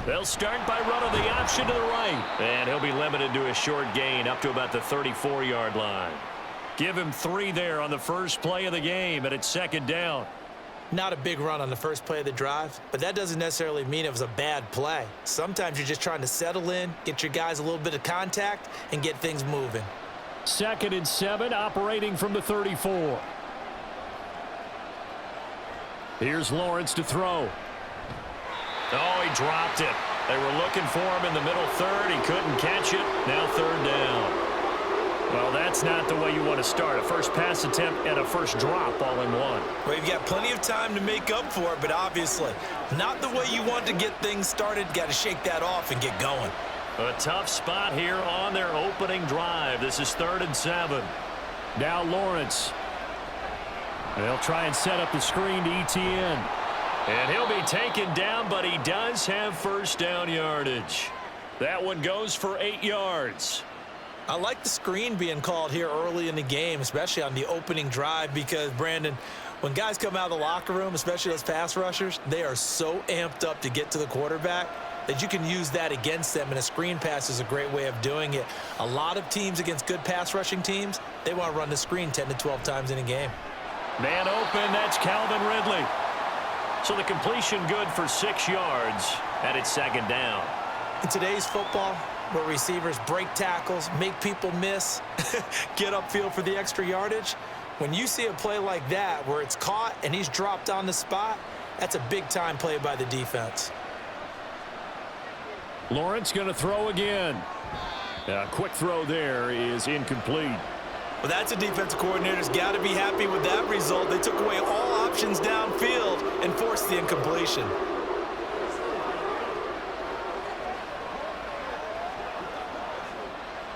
They'll start by running the option to the right. And he'll be limited to a short gain up to about the 34-yard line. Give him 3 there on the first play of the game, and it's second down. Not a big run on the first play of the drive, but that doesn't necessarily mean it was a bad play. Sometimes you're just trying to settle in, get your guys a little bit of contact, and get things moving. 2nd and 7, operating from the 34. Here's Lawrence to throw. Oh, he dropped it. They were looking for him in the middle third. He couldn't catch it. Now 3rd down. Well, that's not the way you want to start. A first pass attempt and a first drop all in one. Well, you've got plenty of time to make up for it, but obviously not the way you want to get things started. Got to shake that off and get going. A tough spot here on their opening drive. This is 3rd and 7. Now Lawrence. They'll try and set up the screen to ETN. And he'll be taken down, but he does have first down yardage. That one goes for 8 yards. I like the screen being called here early in the game, especially on the opening drive, because, Brandon, when guys come out of the locker room, especially those pass rushers, they are so amped up to get to the quarterback that you can use that against them, and a screen pass is a great way of doing it. A lot of teams against good pass rushing teams, they want to run the screen 10 to 12 times in a game. Man open, that's Calvin Ridley. So the completion good for 6 yards, and it's second down. In today's football, where receivers break tackles, make people miss, get upfield for the extra yardage, when you see a play like that where it's caught and he's dropped on the spot, that's a big-time play by the defense. Lawrence going to throw again. A quick throw there is incomplete. Well, that's a defensive coordinator's got to be happy with that result. They took away all options downfield and forced the incompletion.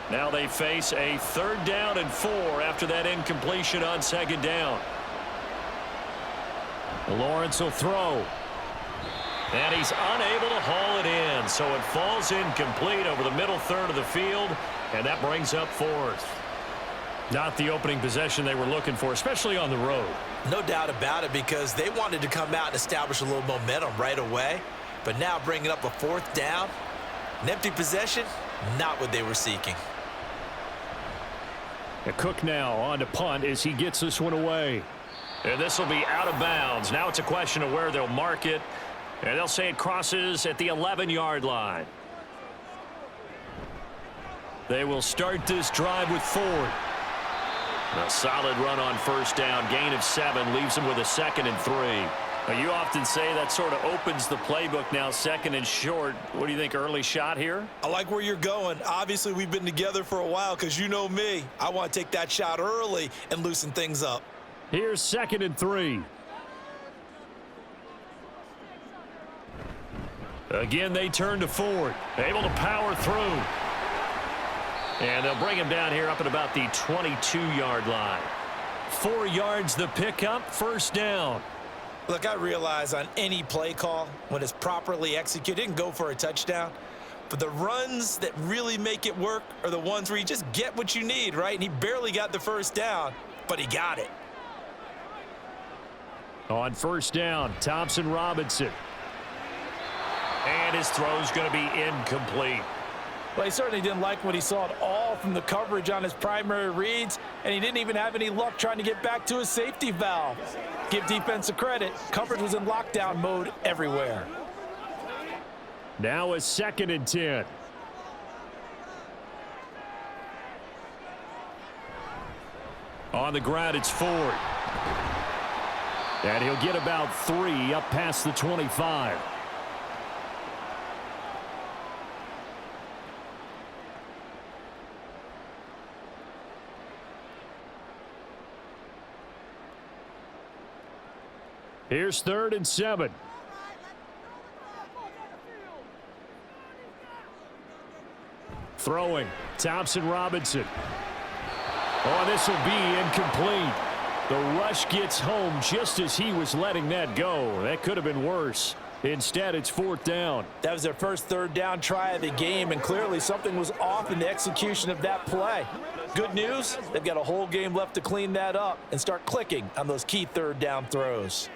Now they face a 3rd down and 4 after that incompletion on 2nd down. Lawrence will throw. And he's unable to haul it in, so it falls incomplete over the middle third of the field, and that brings up 4th. Not the opening possession they were looking for, especially on the road. No doubt about it, because they wanted to come out and establish a little momentum right away, but now bringing up a 4th down, an empty possession, not what they were seeking. Cook now on to punt as he gets this one away. And this will be out of bounds. Now it's a question of where they'll mark it. And they'll say it crosses at the 11-yard line. They will start this drive with Ford. A solid run on first down. Gain of 7 leaves them with a 2nd and 3. Now, you often say that sort of opens the playbook now, 2nd and short. What do you think, early shot here? I like where you're going. Obviously, we've been together for a while because you know me. I want to take that shot early and loosen things up. Here's 2nd and 3. Again, they turn to Ford. Able to power through. And they'll bring him down here up at about the 22-yard line. 4 yards the pickup, first down. Look, I realize on any play call, when it's properly executed, it can go for a touchdown. But the runs that really make it work are the ones where you just get what you need, right? And he barely got the first down, but he got it. On first down, Thompson Robinson. And his throw's going to be incomplete. Well, he certainly didn't like what he saw at all from the coverage on his primary reads, and he didn't even have any luck trying to get back to his safety valve. Give defense a credit. Coverage was in lockdown mode everywhere. Now a 2nd and 10. On the ground, it's Ford. And he'll get about 3 up past the 25. Here's 3rd and 7. Throwing, Thompson Robinson. Oh, this will be incomplete. The rush gets home just as he was letting that go. That could have been worse. Instead, it's 4th down. That was their first 3rd down try of the game, and clearly something was off in the execution of that play. Good news, they've got a whole game left to clean that up and start clicking on those key 3rd down throws.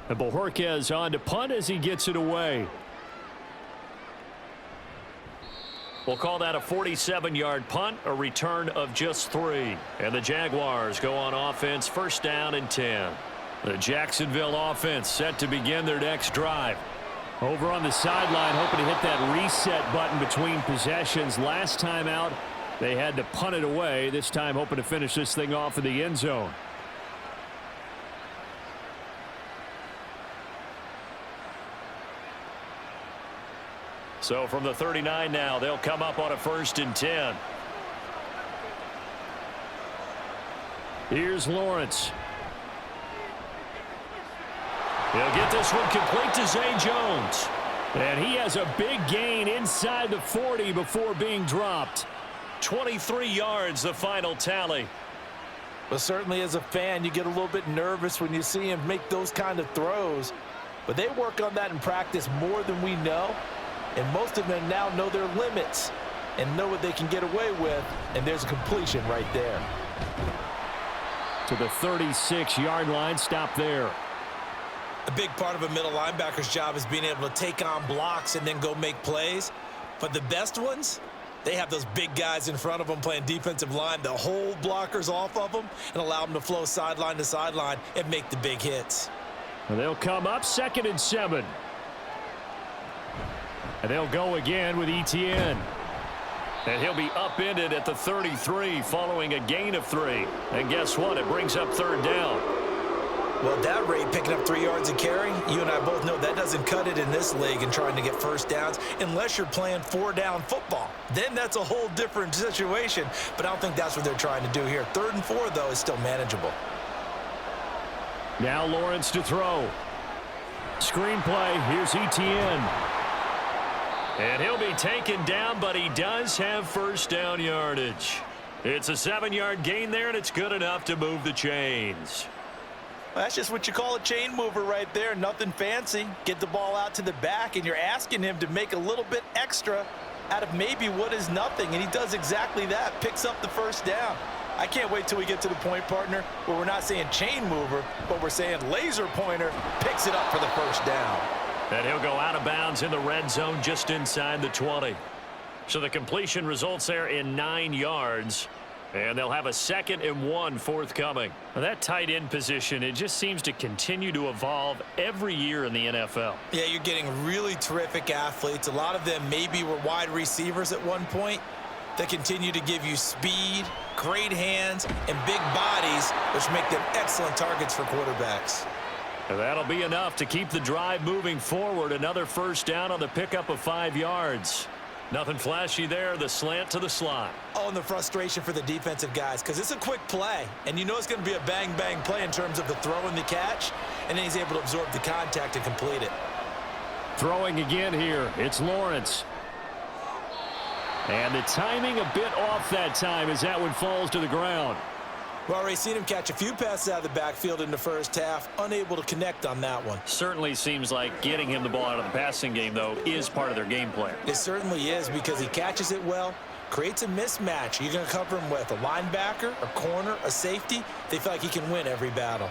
And Bojorquez on to punt as he gets it away. We'll call that a 47-yard punt, a return of just 3. And the Jaguars go on offense, first down and 10. The Jacksonville offense set to begin their next drive. Over on the sideline, hoping to hit that reset button between possessions. Last time out, they had to punt it away. This time, hoping to finish this thing off in the end zone. So from the 39 now, they'll come up on a first and 10. Here's Lawrence. He'll get this one complete to Zay Jones. And he has a big gain inside the 40 before being dropped. 23 yards, the final tally. But certainly as a fan, you get a little bit nervous when you see him make those kind of throws. But they work on that in practice more than we know. And most of them now know their limits and know what they can get away with. And there's a completion right there. To the 36-yard line, stop there. A big part of a middle linebacker's job is being able to take on blocks and then go make plays. But the best ones, they have those big guys in front of them playing defensive line that hold blockers off of them and allow them to flow sideline to sideline and make the big hits. And they'll come up 2nd and 7. And they'll go again with Etienne. And he'll be upended at the 33 following a gain of 3. And guess what? It brings up 3rd down. Well, at that rate, picking up 3 yards a carry, you and I both know that doesn't cut it in this league and trying to get first downs unless you're playing 4-down football. Then that's a whole different situation, but I don't think that's what they're trying to do here. 3rd and 4, though, is still manageable. Now Lawrence to throw. Screen play. Here's Etienne. And he'll be taken down, but he does have first down yardage. It's a 7-yard gain there, and it's good enough to move the chains. That's just what you call a chain mover right there. Nothing fancy. Get the ball out to the back, and you're asking him to make a little bit extra out of maybe what is nothing, and he does exactly that. Picks up the first down. I can't wait till we get to the point, partner, where we're not saying chain mover, but we're saying laser pointer picks it up for the first down. And he'll go out of bounds in the red zone just inside the 20. So the completion results there in 9 yards. And they'll have a 2nd and 1 forthcoming. Now that tight end position, it just seems to continue to evolve every year in the NFL. Yeah, you're getting really terrific athletes. A lot of them maybe were wide receivers at one point that continue to give you speed, great hands, and big bodies, which make them excellent targets for quarterbacks. And that'll be enough to keep the drive moving forward. Another first down on the pickup of 5 yards. Nothing flashy there, the slant to the slot. Oh, and the frustration for the defensive guys, because it's a quick play, and you know it's going to be a bang-bang play in terms of the throw and the catch, and then he's able to absorb the contact and complete it. Throwing again here, it's Lawrence. And the timing a bit off that time as that one falls to the ground. We've already seen him catch a few passes out of the backfield in the first half, unable to connect on that one. Certainly seems like getting him the ball out of the passing game, though, is part of their game plan. It certainly is, because he catches it well, creates a mismatch. You're going to cover him with a linebacker, a corner, a safety. They feel like he can win every battle.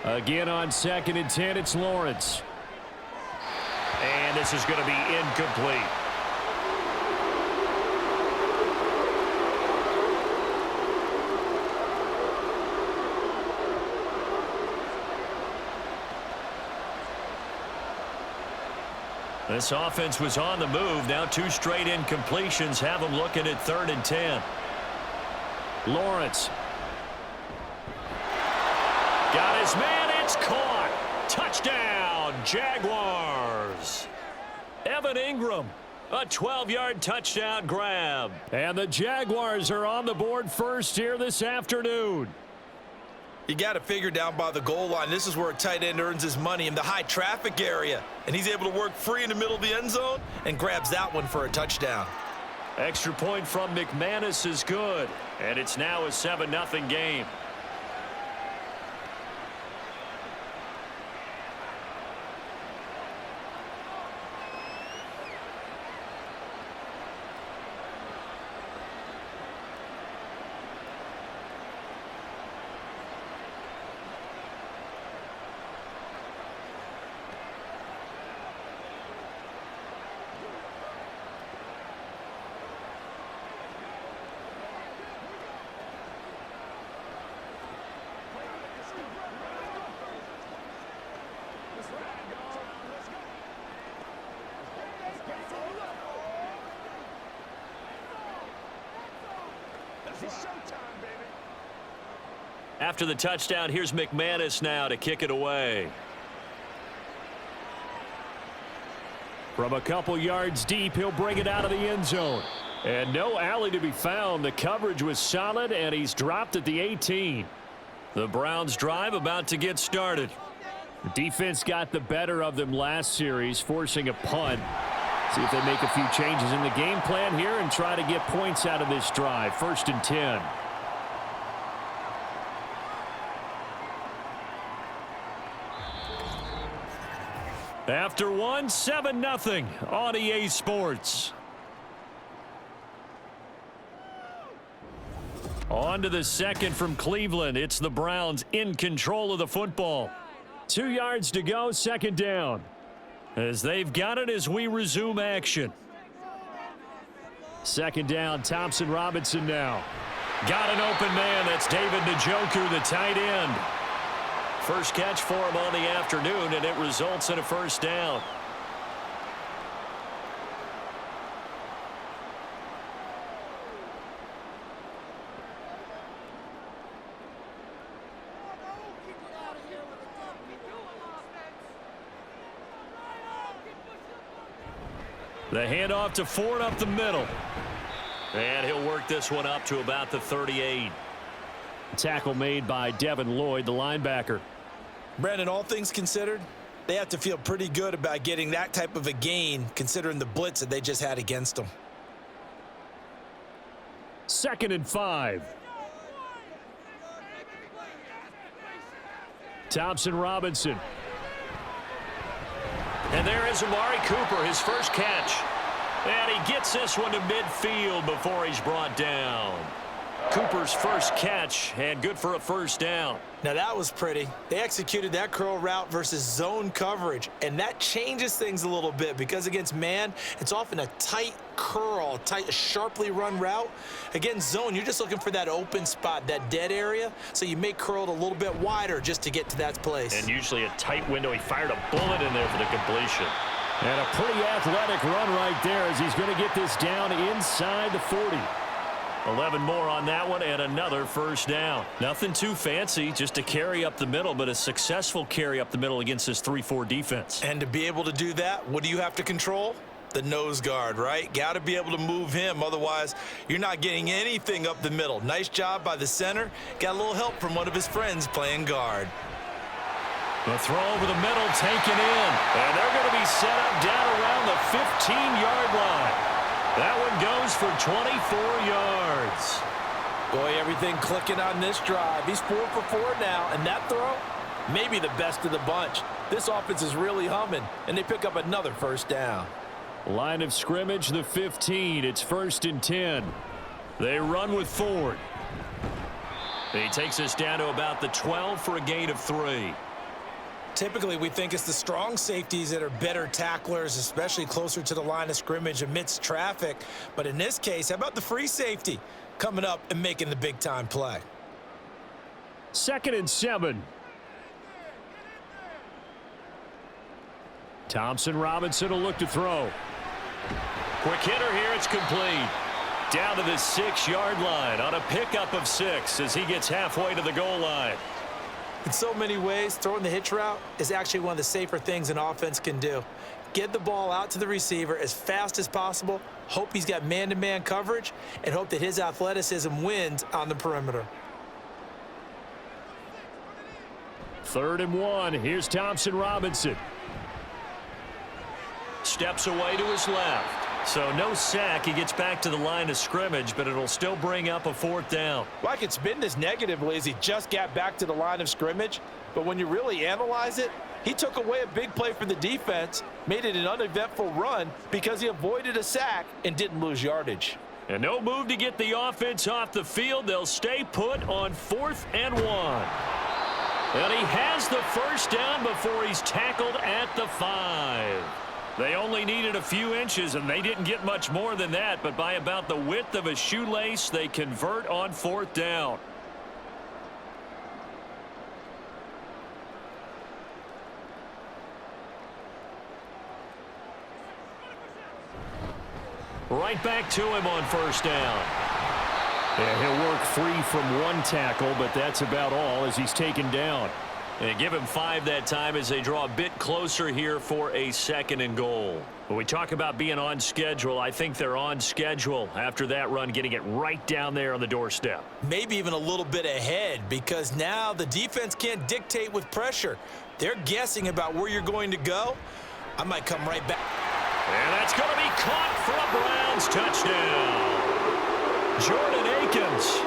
Again on 2nd and 10, it's Lawrence. And this is going to be incomplete. This offense was on the move. Now 2 straight incompletions have them looking at 3rd and 10. Lawrence. Got his man. It's caught. Touchdown, Jaguars. Evan Ingram. A 12-yard touchdown grab. And the Jaguars are on the board first here this afternoon. You got to figure down by the goal line. This is where a tight end earns his money, in the high traffic area. And he's able to work free in the middle of the end zone and grabs that one for a touchdown. Extra point from McManus is good. And it's now a 7-0 game. After the touchdown, here's McManus now to kick it away. From a couple yards deep, he'll bring it out of the end zone. And no alley to be found. The coverage was solid, and he's dropped at the 18. The Browns' drive about to get started. The defense got the better of them last series, forcing a punt. See if they make a few changes in the game plan here and try to get points out of this drive. 1st and 10. After one, 7-0 on EA Sports. On to the second from Cleveland. It's the Browns in control of the football. 2 yards to go, 2nd down. As they've got it as we resume action. 2nd down, Thompson Robinson now. Got an open man. That's David Njoku, the tight end. First catch for him on the afternoon, and it results in a 1st down. The handoff to Ford up the middle. And he'll work this one up to about the 38. Tackle made by Devin Lloyd, the linebacker. Brandon, all things considered, they have to feel pretty good about getting that type of a gain considering the blitz that they just had against them. 2nd and 5. Thompson Robinson. And there is Amari Cooper, his first catch. And he gets this one to midfield before he's brought down. Cooper's first catch, and good for a 1st down. Now that was pretty. They executed that curl route versus zone coverage, and that changes things a little bit because against man, it's often a tight curl, tight, sharply run route. Against zone, you're just looking for that open spot, that dead area, so you may curl it a little bit wider just to get to that place. And usually a tight window. He fired a bullet in there for the completion. And a pretty athletic run right there as he's going to get this down inside the 40. 11 more on that one and another 1st down. Nothing too fancy, just a carry up the middle, but a successful carry up the middle against this 3-4 defense. And to be able to do that, what do you have to control? The nose guard, right? Got to be able to move him. Otherwise, you're not getting anything up the middle. Nice job by the center. Got a little help from one of his friends playing guard. The throw over the middle, taken in. And they're going to be set up down around the 15-yard line. That one goes for 24 yards. Boy, everything clicking on this drive. He's 4 for 4 now, and that throw, maybe the best of the bunch. This offense is really humming, and they pick up another 1st down. Line of scrimmage, the 15. It's 1st and 10. They run with Ford. He takes us down to about the 12 for a gain of 3. Typically, we think it's the strong safeties that are better tacklers, especially closer to the line of scrimmage amidst traffic. But in this case, how about the free safety coming up and making the big-time play? 2nd and 7. Thompson Robinson will look to throw. Quick hitter here. It's complete. Down to the 6-yard line on a pickup of 6 as he gets halfway to the goal line. In so many ways, throwing the hitch route is actually one of the safer things an offense can do. Get the ball out to the receiver as fast as possible, hope he's got man-to-man coverage, and hope that his athleticism wins on the perimeter. 3rd and 1. Here's Thompson Robinson. Steps away to his left. So no sack. He gets back to the line of scrimmage, but it'll still bring up a 4th down. Well, I could spin this negatively as he just got back to the line of scrimmage, but when you really analyze it, he took away a big play for the defense, made it an uneventful run because he avoided a sack and didn't lose yardage. And no move to get the offense off the field. They'll stay put on 4th and 1. And he has the 1st down before he's tackled at the 5. They only needed a few inches, and they didn't get much more than that, but by about the width of a shoelace, they convert on 4th down. Right back to him on 1st down. And he'll work free from one tackle, but that's about all as he's taken down. And give him 5 that time as they draw a bit closer here for a 2nd and goal. When we talk about being on schedule, I think they're on schedule after that run, getting it right down there on the doorstep. Maybe even a little bit ahead, because now the defense can't dictate with pressure. They're guessing about where you're going to go. I might come right back. And that's going to be caught for a Browns touchdown. Jordan Akins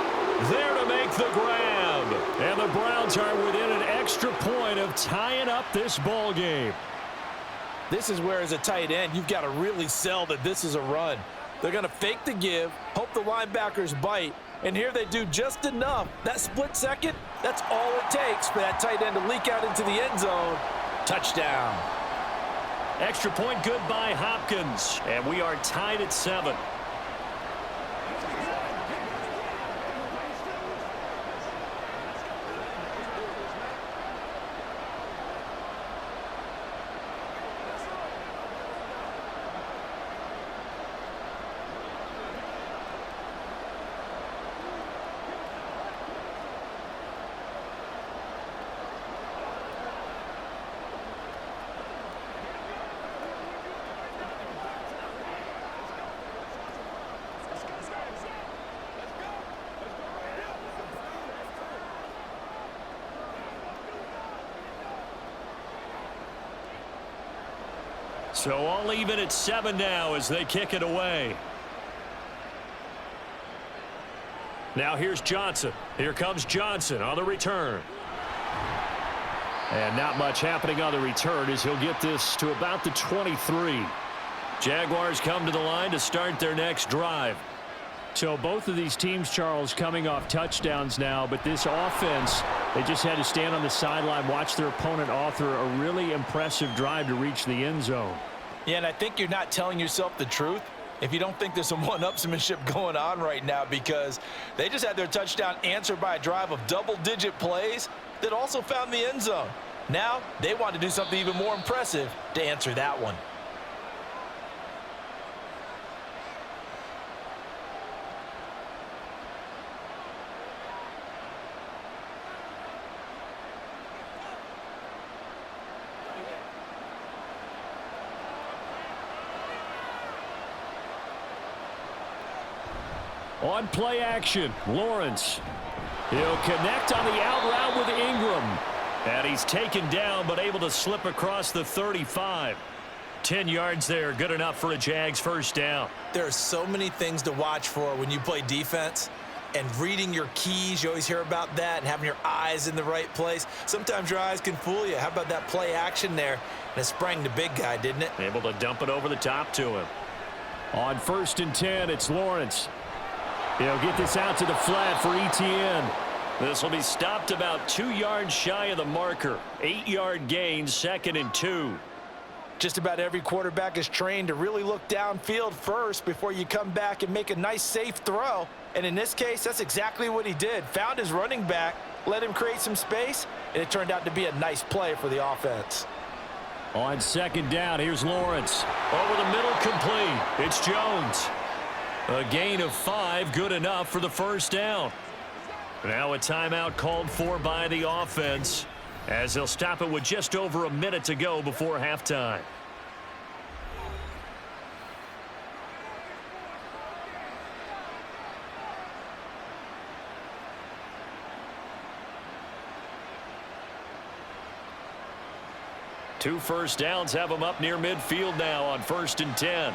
there to make the grab. And the Browns are within an extra point of tying up this ball game. This is where, as a tight end, you've got to really sell that this is a run. They're going to fake the give, hope the linebackers bite, and here they do just enough. That split second, that's all it takes for that tight end to leak out into the end zone. Touchdown. Extra point good by Hopkins, and we are tied at 7. So all even at 7 now as they kick it away. Now here's Johnson. Here comes Johnson on the return. And not much happening on the return as he'll get this to about the 23. Jaguars come to the line to start their next drive. So both of these teams, Charles, coming off touchdowns now, but this offense, they just had to stand on the sideline, watch their opponent author a really impressive drive to reach the end zone. Yeah, and I think you're not telling yourself the truth if you don't think there's some one-upsmanship going on right now, because they just had their touchdown answered by a drive of double-digit plays that also found the end zone. Now they want to do something even more impressive to answer that one. On play action, Lawrence. He'll connect on the out route with Ingram. And he's taken down, but able to slip across the 35. 10 yards there, good enough for a Jags first down. There are so many things to watch for when you play defense. And reading your keys, you always hear about that, and having your eyes in the right place. Sometimes your eyes can fool you. How about that play action there? And it sprang the big guy, didn't it? Able to dump it over the top to him. On 1st and 10, it's Lawrence. He'll get this out to the flat for Etienne. This will be stopped about 2 yards shy of the marker. 8-yard gain, 2nd and 2. Just about every quarterback is trained to really look downfield first before you come back and make a nice, safe throw. And in this case, that's exactly what he did. Found his running back, let him create some space, and it turned out to be a nice play for the offense. On 2nd down, here's Lawrence. Over the middle, complete. It's Jones. A gain of 5, good enough for the first down. Now a timeout called for by the offense as they'll stop it with just over a minute to go before halftime. Two first downs have them up near midfield now on 1st and 10.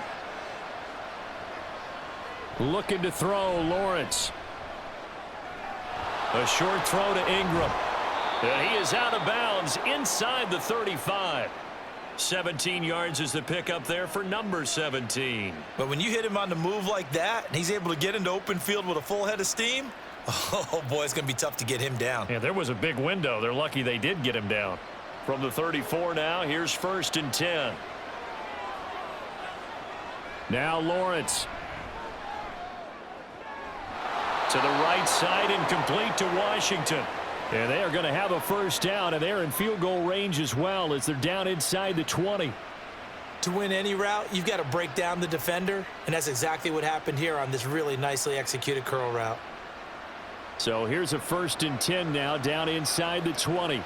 Looking to throw, Lawrence. A short throw to Ingram. And he is out of bounds inside the 35. 17 yards is the pickup there for number 17. But when you hit him on the move like that, and he's able to get into open field with a full head of steam, oh, boy, it's going to be tough to get him down. Yeah, there was a big window. They're lucky they did get him down. From the 34 now, here's 1st and 10. Now Lawrence. To the right side and complete to Washington. And they are going to have a first down, and they're in field goal range as well as they're down inside the 20. To win any route, you've got to break down the defender, and that's exactly what happened here on this really nicely executed curl route. So here's a 1st and 10 now, down inside the 20.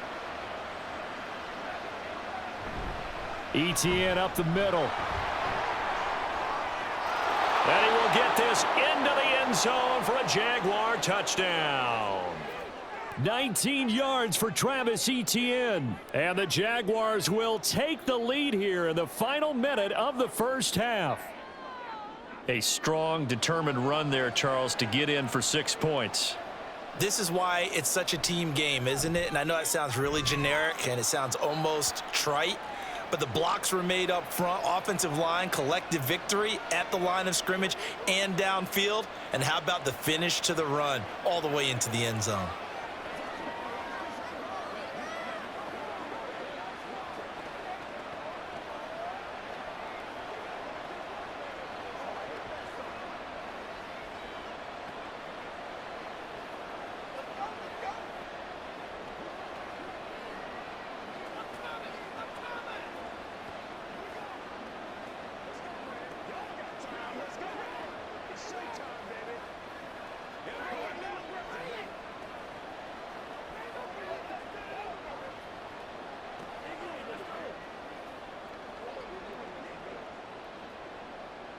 ETN up the middle. And he will get this into the end zone for a Jaguar touchdown. 19 yards for Travis Etienne. And the Jaguars will take the lead here in the final minute of the first half. A strong, determined run there, Charles, to get in for 6 points. This is why it's such a team game, isn't it? And I know it sounds really generic and it sounds almost trite, but the blocks were made up front, offensive line, collective victory at the line of scrimmage and downfield. And how about the finish to the run all the way into the end zone?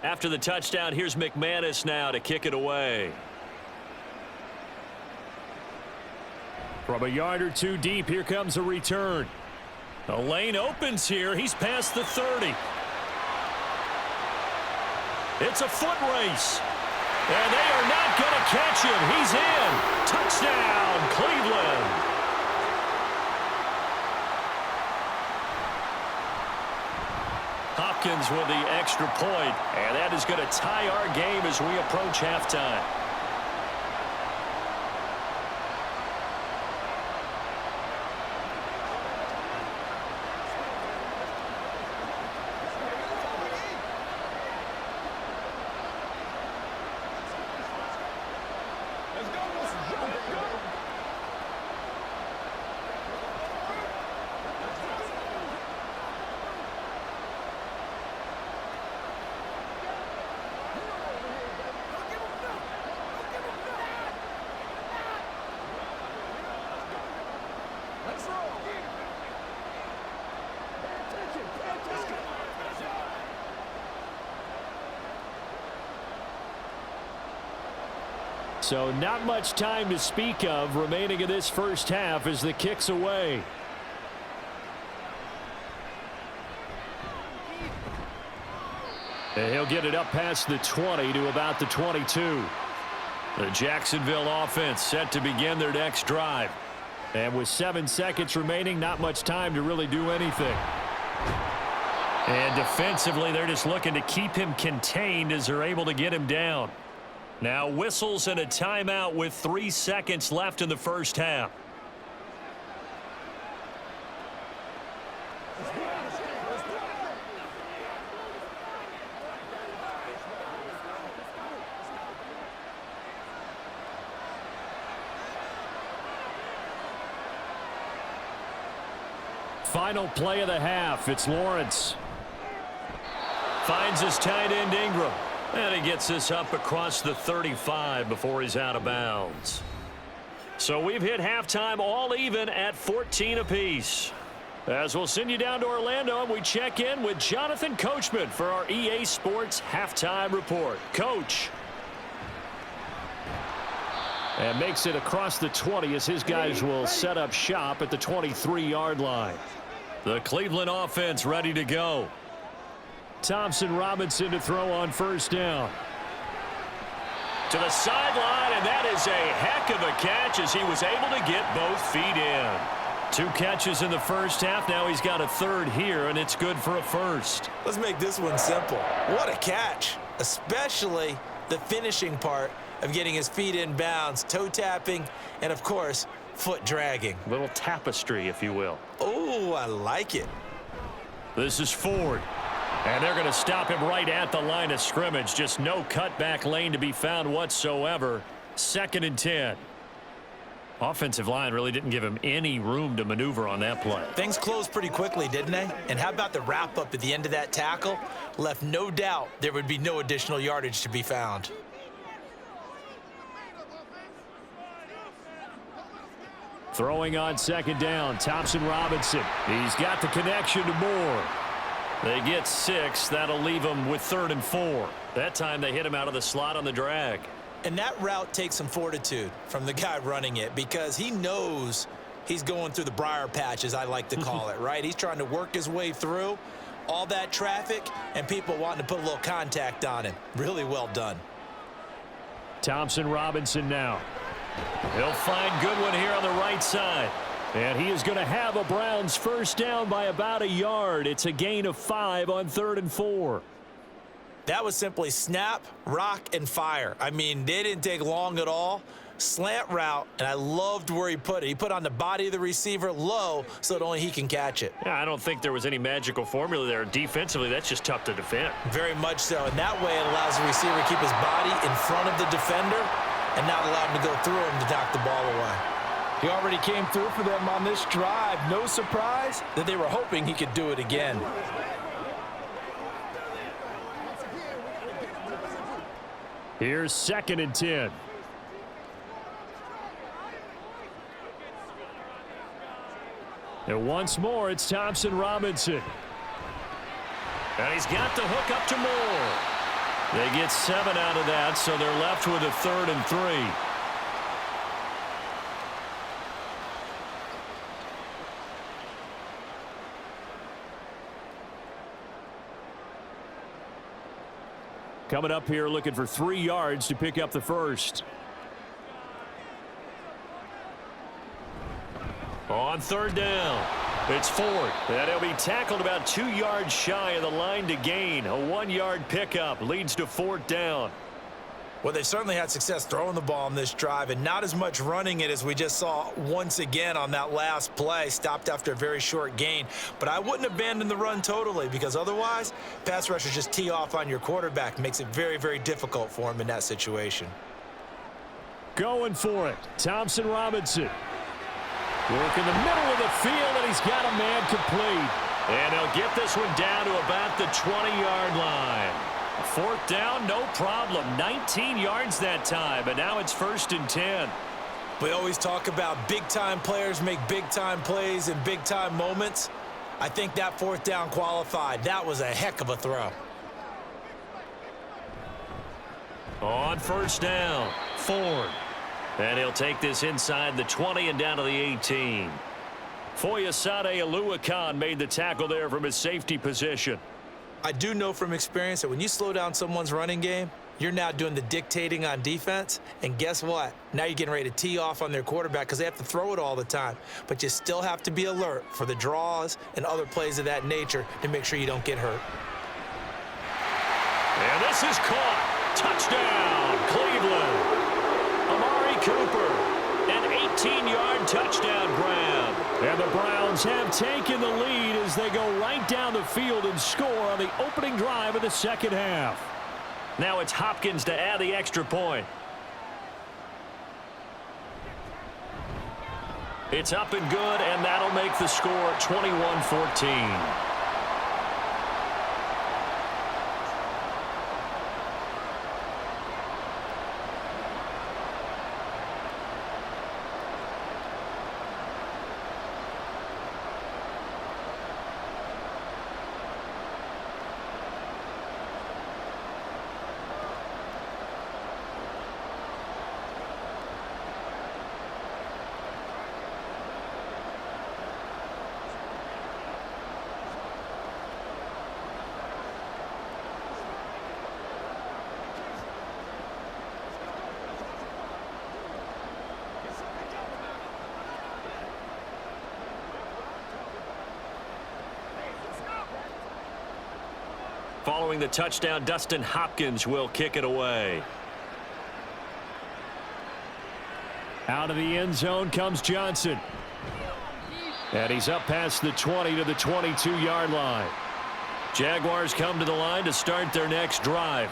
After the touchdown, here's McManus now to kick it away. From a yard or two deep, here comes a return. The lane opens here. He's past the 30. It's a foot race. And they are not going to catch him. He's in. Touchdown, Cleveland. Hopkins with the extra point, and that is going to tie our game as we approach halftime. So not much time to speak of remaining in this first half as the kick's away. And he'll get it up past the 20 to about the 22. The Jacksonville offense set to begin their next drive. And with 7 seconds remaining, not much time to really do anything. And defensively, they're just looking to keep him contained as they're able to get him down. Now whistles and a timeout with 3 seconds left in the first half. Final play of the half. It's Lawrence. Finds his tight end Ingram. And he gets this up across the 35 before he's out of bounds. So we've hit halftime all even at 14 apiece. As we'll send you down to Orlando, and we check in with Jonathan Coachman for our EA Sports Halftime Report. Coach. And makes it across the 20 as his guys will set up shop at the 23-yard line. The Cleveland offense ready to go. Thompson Robinson to throw on first down. To the sideline, and that is a heck of a catch as he was able to get both feet in. 2 catches in the first half. Now he's got a third here, and it's good for a first. Let's make this one simple. What a catch, especially the finishing part of getting his feet in bounds, toe tapping, and, of course, foot dragging. A little tapestry, if you will. Oh, I like it. This is Ford. And they're going to stop him right at the line of scrimmage. Just no cutback lane to be found whatsoever. 2nd and 10. Offensive line really didn't give him any room to maneuver on that play. Things closed pretty quickly, didn't they? And how about the wrap-up at the end of that tackle? Left no doubt there would be no additional yardage to be found. Throwing on second down, Thompson Robinson. He's got the connection to Moore. They get 6. That'll leave them with 3rd and 4. That time they hit him out of the slot on the drag. And that route takes some fortitude from the guy running it because he knows he's going through the briar patch, as I like to call it, right? He's trying to work his way through all that traffic and people wanting to put a little contact on him. Really well done. Thompson Robinson now. He'll find Goodwin here on the right side. And he is going to have a Browns first down by about a yard. It's a gain of 5 on 3rd and 4. That was simply snap, rock, and fire. I mean, they didn't take long at all. Slant route, and I loved where he put it. He put on the body of the receiver low so that only he can catch it. Yeah, I don't think there was any magical formula there. Defensively, that's just tough to defend. Very much so. And that way it allows the receiver to keep his body in front of the defender and not allow him to go through him to knock the ball away. He already came through for them on this drive. No surprise that they were hoping he could do it again. Here's 2nd and 10. And once more, it's Thompson Robinson. And he's got the hook up to Moore. They get 7 out of that, so they're left with a 3rd and 3. Coming up here looking for 3 yards to pick up the first. On 3rd down, it's Ford. And he'll be tackled about 2 yards shy of the line to gain. A 1-yard pickup leads to 4th down. Well, they certainly had success throwing the ball on this drive and not as much running it as we just saw once again on that last play. Stopped after a very short gain. But I wouldn't abandon the run totally because otherwise, pass rushers just tee off on your quarterback. Makes it very, very difficult for him in that situation. Going for it, Thompson Robinson. Work in the middle of the field, and he's got a man complete. And he'll get this one down to about the 20-yard line. 4th down, no problem. 19 yards that time, but now it's 1st and 10. We always talk about big-time players make big-time plays in big-time moments. I think that 4th down qualified. That was a heck of a throw. On 1st down, Ford. And he'll take this inside the 20 and down to the 18. Foyesade Oluwakan made the tackle there from his safety position. I do know from experience that when you slow down someone's running game, you're now doing the dictating on defense. And guess what? Now you're getting ready to tee off on their quarterback because they have to throw it all the time. But you still have to be alert for the draws and other plays of that nature to make sure you don't get hurt. And this is caught. Touchdown, Cleveland. Amari Cooper, an 18-yard touchdown grab. And the Browns have taken the lead as they go right down the field and score on the opening drive of the second half. Now it's Hopkins to add the extra point. It's up and good, and that'll make the score 21-14. Following the touchdown, Dustin Hopkins will kick it away. Out of the end zone comes Johnson. And he's up past the 20 to the 22-yard line. Jaguars come to the line to start their next drive.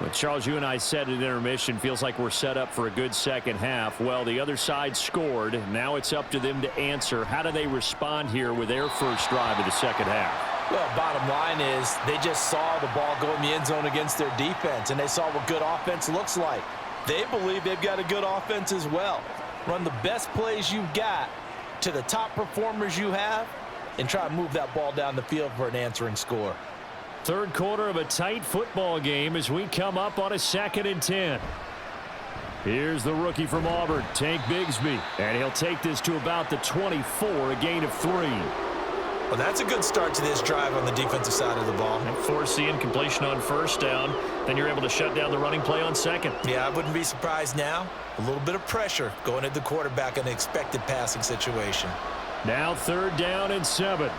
Well, Charles, you and I said at intermission, feels like we're set up for a good second half. Well, the other side scored. Now it's up to them to answer. How do they respond here with their first drive of the second half? Well, bottom line is they just saw the ball go in the end zone against their defense, and they saw what good offense looks like. They believe they've got a good offense as well. Run the best plays you've got to the top performers you have and try to move that ball down the field for an answering score. Third quarter of a tight football game as we come up on a 2nd and 10. Here's the rookie from Auburn, Tank Bigsby, and he'll take this to about the 24, a gain of 3. Well, that's a good start to this drive on the defensive side of the ball. And force the incompletion on first down. Then you're able to shut down the running play on second. Yeah, I wouldn't be surprised now. A little bit of pressure going at the quarterback in an expected passing situation. Now 3rd down and 7.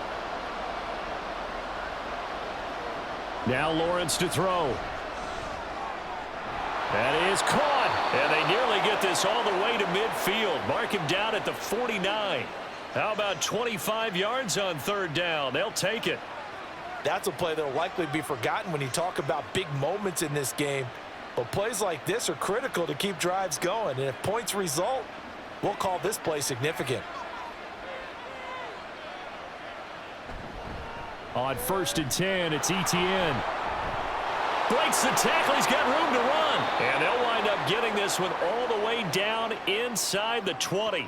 Now Lawrence to throw. That is caught. And they nearly get this all the way to midfield. Mark him down at the 49. How about 25 yards on 3rd down? They'll take it. That's a play that will likely be forgotten when you talk about big moments in this game. But plays like this are critical to keep drives going. And if points result, we'll call this play significant. On 1st and 10, it's Etienne. Breaks the tackle. He's got room to run. And they'll wind up getting this one all the way down inside the 20.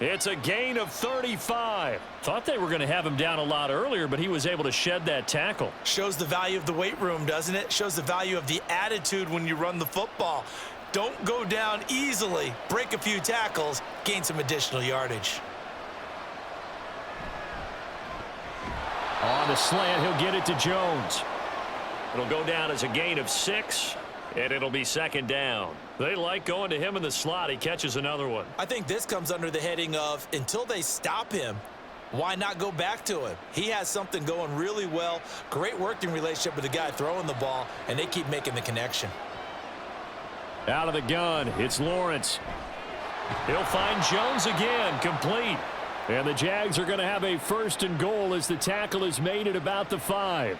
It's a gain of 35. Thought they were going to have him down a lot earlier, but he was able to shed that tackle. Shows the value of the weight room, doesn't it? Shows the value of the attitude when you run the football. Don't go down easily. Break a few tackles. Gain some additional yardage. On the slant, he'll get it to Jones. It'll go down as a gain of 6, and it'll be 2nd down. They like going to him in the slot. He catches another one. I think this comes under the heading of until they stop him, why not go back to him? He has something going really well. Great working relationship with the guy throwing the ball, and they keep making the connection. Out of the gun, it's Lawrence. He'll find Jones again, complete. And the Jags are going to have a 1st and goal as the tackle is made at about the 5.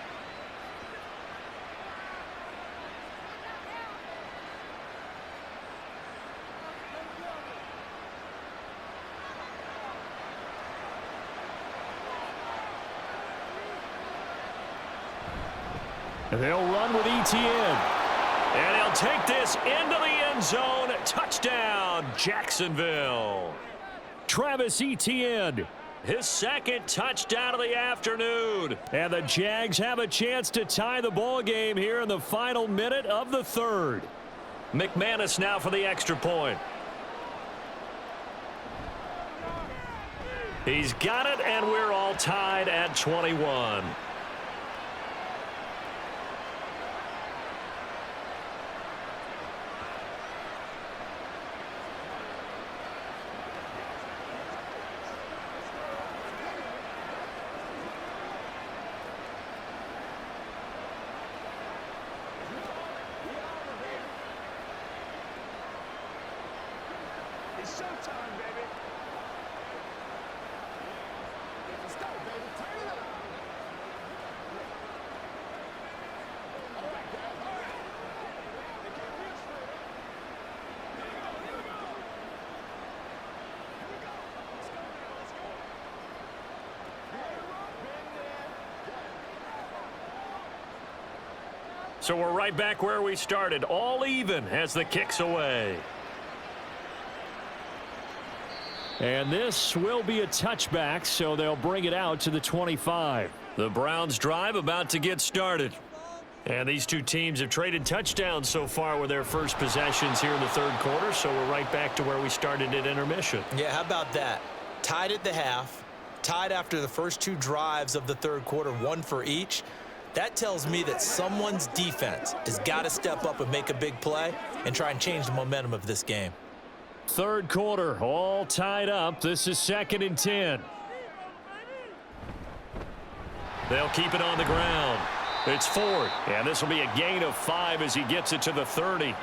They'll run with Etienne. And he'll take this into the end zone. Touchdown, Jacksonville. Travis Etienne, his 2nd touchdown of the afternoon. And the Jags have a chance to tie the ball game here in the final minute of the 3rd. McManus now for the extra point. He's got it, and we're all tied at 21. So we're right back where we started, all even as the kick's away. And this will be a touchback, so they'll bring it out to the 25. The Browns drive about to get started. And these two teams have traded touchdowns so far with their first possessions here in the 3rd quarter, so we're right back to where we started at intermission. Yeah, how about that? Tied at the half, tied after the first 2 drives of the 3rd quarter, 1 for each. That tells me that someone's defense has got to step up and make a big play and try and change the momentum of this game. 3rd quarter, all tied up. This is 2nd and 10. They'll keep it on the ground. It's 4th, and this will be a gain of 5 as he gets it to the 30.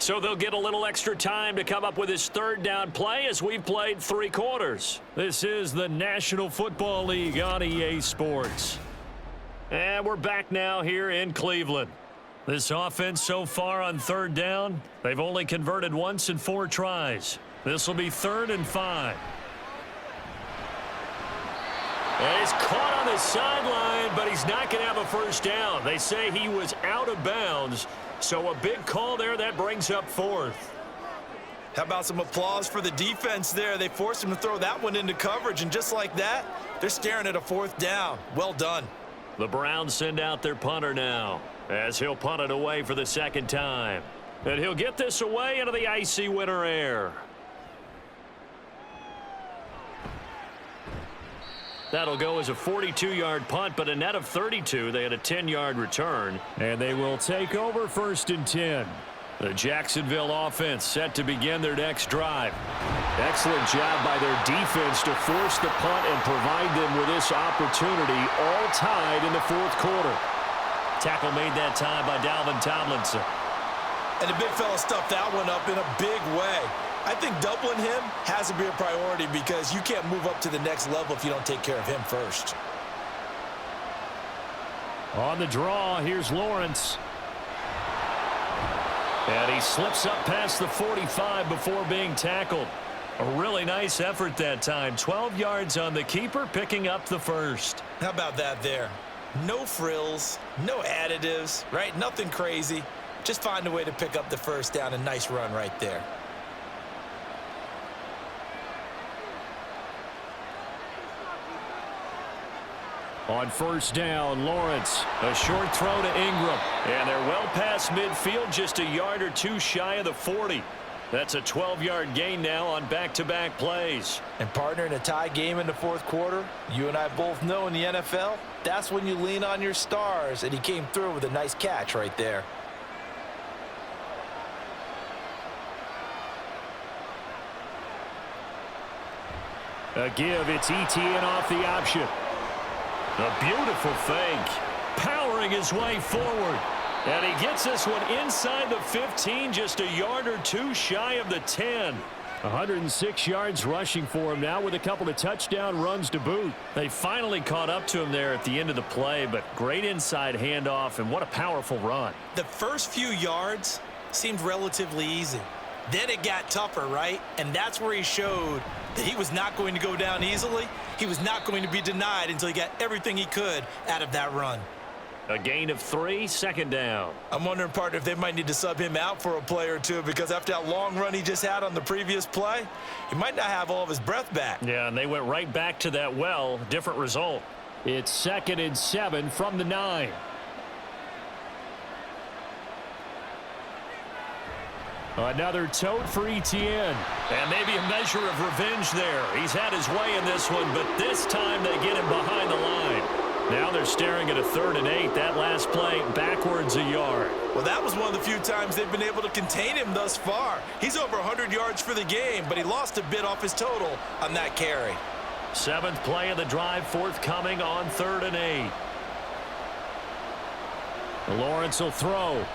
So they'll get a little extra time to come up with his 3rd down play as we've played 3 quarters. This is the National Football League on EA Sports. And we're back now here in Cleveland. This offense so far on 3rd down, they've only converted once in 4 tries. This will be 3rd and 5. And he's caught on the sideline, but he's not going to have a 1st down. They say he was out of bounds, So a big call there that brings up fourth. How about some applause for the defense there? They forced him to throw that one into coverage, and just like that, they're staring at a fourth down. Well done. The Browns send out their punter now as he'll punt it away for the second time. And he'll get this away into the icy winter air. That'll go as a 42-yard punt, but a net of 32. They had a 10-yard return, and they will take over 1st and 10. The Jacksonville offense set to begin their next drive. Excellent job by their defense to force the punt and provide them with this opportunity, all tied in the 4th quarter. Tackle made that time by Dalvin Tomlinson. And the big fella stuffed that one up in a big way. I think doubling him has to be a priority because you can't move up to the next level if you don't take care of him first. On the draw, here's Lawrence. And he slips up past the 45 before being tackled. A really nice effort that time. 12 yards on the keeper, picking up the first. How about that there? No frills, no additives, right? Nothing crazy. Just find a way to pick up the first down. A nice run right there. On 1st down, Lawrence. A short throw to Ingram. And they're well past midfield, just a yard or two shy of the 40. That's a 12-yard gain now on back-to-back plays. And partner, in a tie game in the 4th quarter, you and I both know in the NFL, that's when you lean on your stars. And he came through with a nice catch right there. A give, it's ETN off the option. A beautiful fake, powering his way forward. And he gets this one inside the 15, just a yard or two shy of the 10. 106 yards rushing for him now with a couple of touchdown runs to boot. They finally caught up to him there at the end of the play, but great inside handoff, and what a powerful run. The first few yards seemed relatively easy. Then it got tougher, right? And that's where he showed that he was not going to go down easily. He was not going to be denied until he got everything he could out of that run. A gain of 3, 2nd down. I'm wondering, partner, if they might need to sub him out for a play or two, because after that long run he just had on the previous play, he might not have all of his breath back. Yeah, and they went right back to that well. Different result. It's 2nd and 7 from the 9. Another tote for ETN. And maybe a measure of revenge there. He's had his way in this one, but this time they get him behind the line. Now they're staring at a 3rd and 8. That last play backwards a yard. Well, that was one of the few times they've been able to contain him thus far. He's over 100 yards for the game, but he lost a bit off his total on that carry. 7th play of the drive forthcoming on 3rd and 8. Lawrence will throw.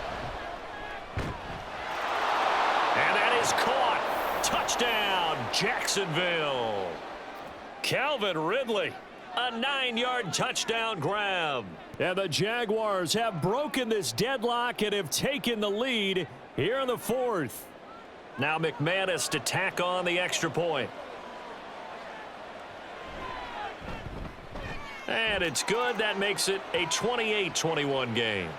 And that is caught. Touchdown, Jacksonville. Calvin Ridley. A 9-yard touchdown grab. And the Jaguars have broken this deadlock and have taken the lead here in the 4th. Now McManus to tack on the extra point. And it's good. That makes it a 28-21 game.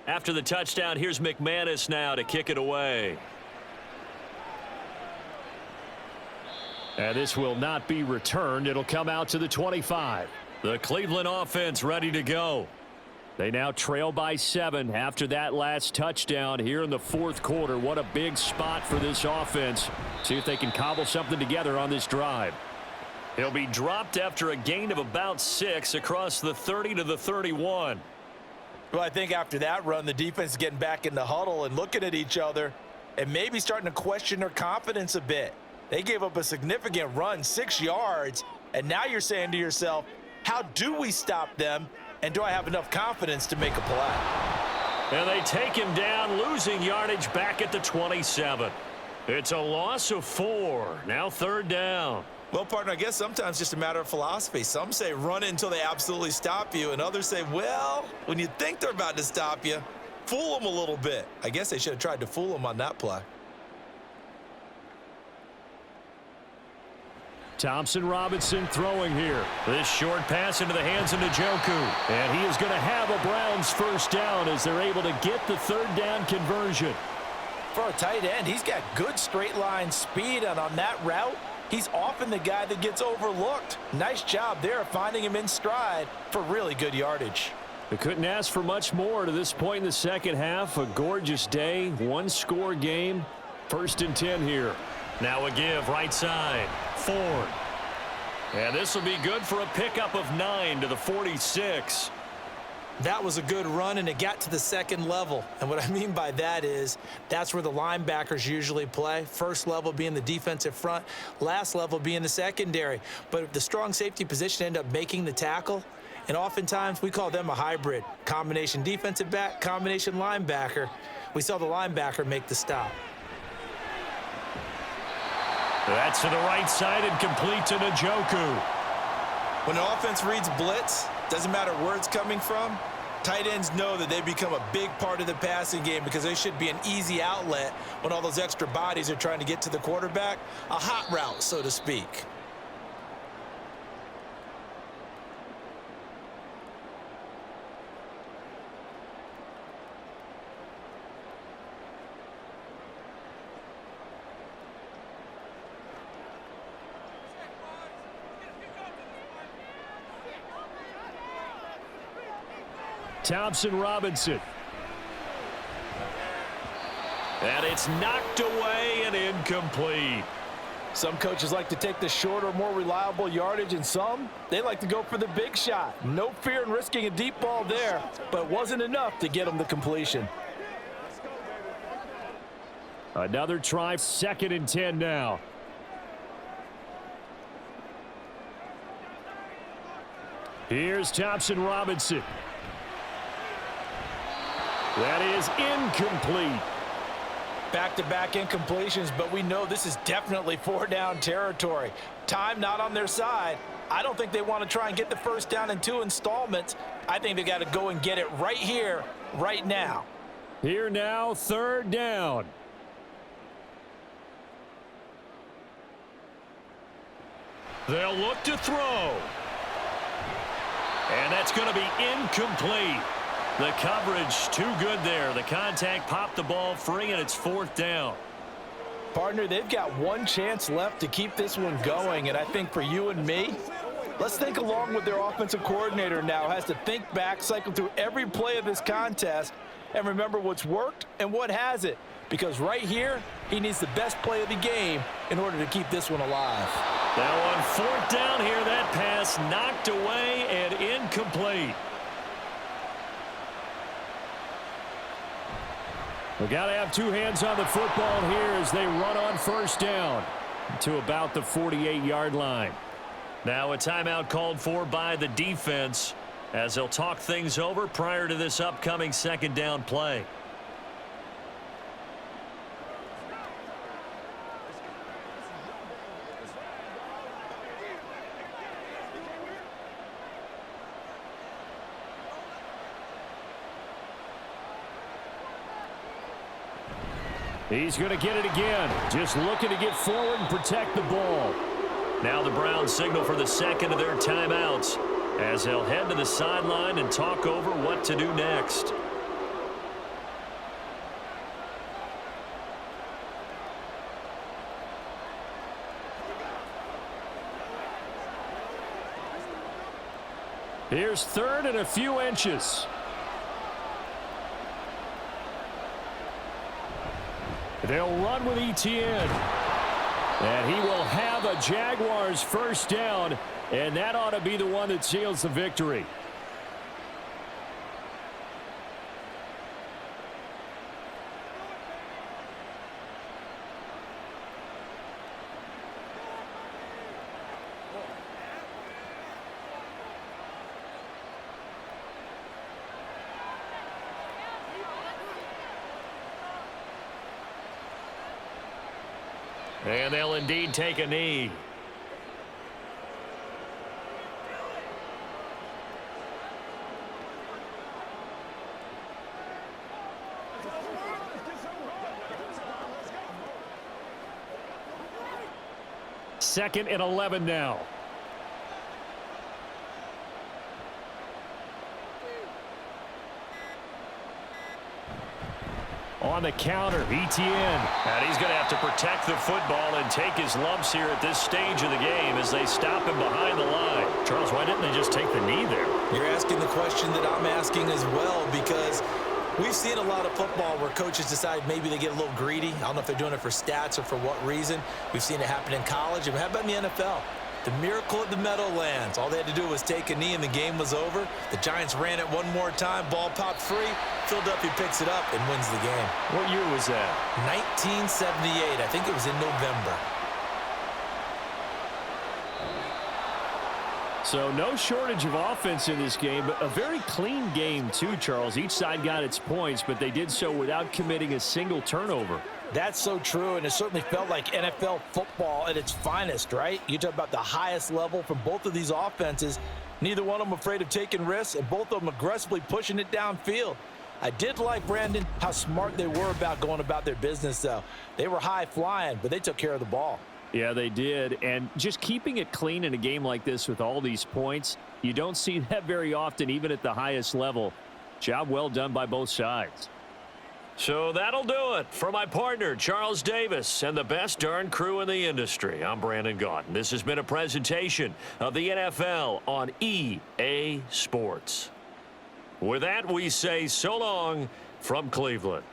After the touchdown, here's McManus now to kick it away. And this will not be returned. It'll come out to the 25. The Cleveland offense ready to go. They now trail by 7 after that last touchdown here in the 4th quarter. What a big spot for this offense. See if they can cobble something together on this drive. He'll be dropped after a gain of about 6 across the 30 to the 31. Well, I think after that run, the defense is getting back in the huddle and looking at each other and maybe starting to question their confidence a bit. They gave up a significant run, 6 yards, and now you're saying to yourself, how do we stop them, and do I have enough confidence to make a play? And they take him down, losing yardage back at the 27. It's a loss of 4. Now 3rd down. Well, partner, I guess sometimes it's just a matter of philosophy. Some say run it until they absolutely stop you, and others say, well, when you think they're about to stop you, fool them a little bit. I guess they should have tried to fool them on that play. Thompson Robinson throwing here. This short pass into the hands of Njoku. And he is going to have a Browns first down as they're able to get the 3rd down conversion. For a tight end, he's got good straight line speed, and on that route, he's often the guy that gets overlooked. Nice job there of finding him in stride for really good yardage. They couldn't ask for much more to this point in the second half. A gorgeous day, 1-score game. 1st and 10 here. Now a give right side. Ford. And this will be good for a pickup of 9 to the 46. That was a good run, and it got to the 2nd level. And what I mean by that is that's where the linebackers usually play. First level being the defensive front, last level being the secondary. But the strong safety position ended up making the tackle, and oftentimes we call them a hybrid. Combination defensive back, combination linebacker. We saw the linebacker make the stop. That's to the right side and complete to Njoku. When an offense reads blitz, doesn't matter where it's coming from, tight ends know that they become a big part of the passing game because they should be an easy outlet when all those extra bodies are trying to get to the quarterback. A hot route, so to speak. Thompson Robinson. And it's knocked away and incomplete. Some coaches like to take the shorter, more reliable yardage, and some, they like to go for the big shot. No fear in risking a deep ball there, but it wasn't enough to get them the completion. Another try, 2nd and 10 now. Here's Thompson Robinson. That is incomplete. Back-to-back incompletions, but we know this is definitely 4-down territory. Time not on their side. I don't think they want to try and get the first down in 2 installments. I think they got to go and get it right here, right now. Here now, 3rd down. They'll look to throw. And that's going to be incomplete. The coverage too good there. The contact popped the ball free, and it's 4th down. Partner, they've got one chance left to keep this one going, and I think for you and me, let's think along with their offensive coordinator now. Has to think back, cycle through every play of this contest, and remember what's worked and what hasn't. Because right here, he needs the best play of the game in order to keep this one alive. Now on 4th down here, that pass knocked away and incomplete. We got to have 2 hands on the football here as they run on 1st down to about the 48-yard line. Now a timeout called for by the defense as they'll talk things over prior to this upcoming 2nd down play. He's going to get it again. Just looking to get forward and protect the ball. Now the Browns signal for the 2nd of their timeouts as they'll head to the sideline and talk over what to do next. Here's 3rd and a few inches. They'll run with Etienne. And he will have a Jaguars first down, and that ought to be the one that seals the victory. And they'll indeed take a knee. Second and 11 now. On the counter, ETN. And he's going to have to protect the football and take his lumps here at this stage of the game as they stop him behind the line. Charles, why didn't they just take the knee there? You're asking the question that I'm asking as well, because we've seen a lot of football where coaches decide maybe they get a little greedy. I don't know if they're doing it for stats or for what reason. We've seen it happen in college. And how about in the NFL? The miracle of the Meadowlands. All they had to do was take a knee and the game was over. The Giants ran it one more time. Ball popped free. Philadelphia picks it up and wins the game. What year was that? 1978. I think it was in November. So no shortage of offense in this game, but a very clean game too, Charles. Each side got its points, but they did so without committing a single turnover. That's so true, and it certainly felt like NFL football at its finest, right? You talk about the highest level from both of these offenses. Neither one of them afraid of taking risks, and both of them aggressively pushing it downfield. I did like, Brandon, how smart they were about going about their business, though. They were high flying, but they took care of the ball. Yeah, they did, and just keeping it clean in a game like this with all these points, you don't see that very often, even at the highest level. Job well done by both sides. So that'll do it for my partner, Charles Davis, and the best darn crew in the industry. I'm Brandon Gaudin. This has been a presentation of the NFL on EA Sports. With that, we say so long from Cleveland.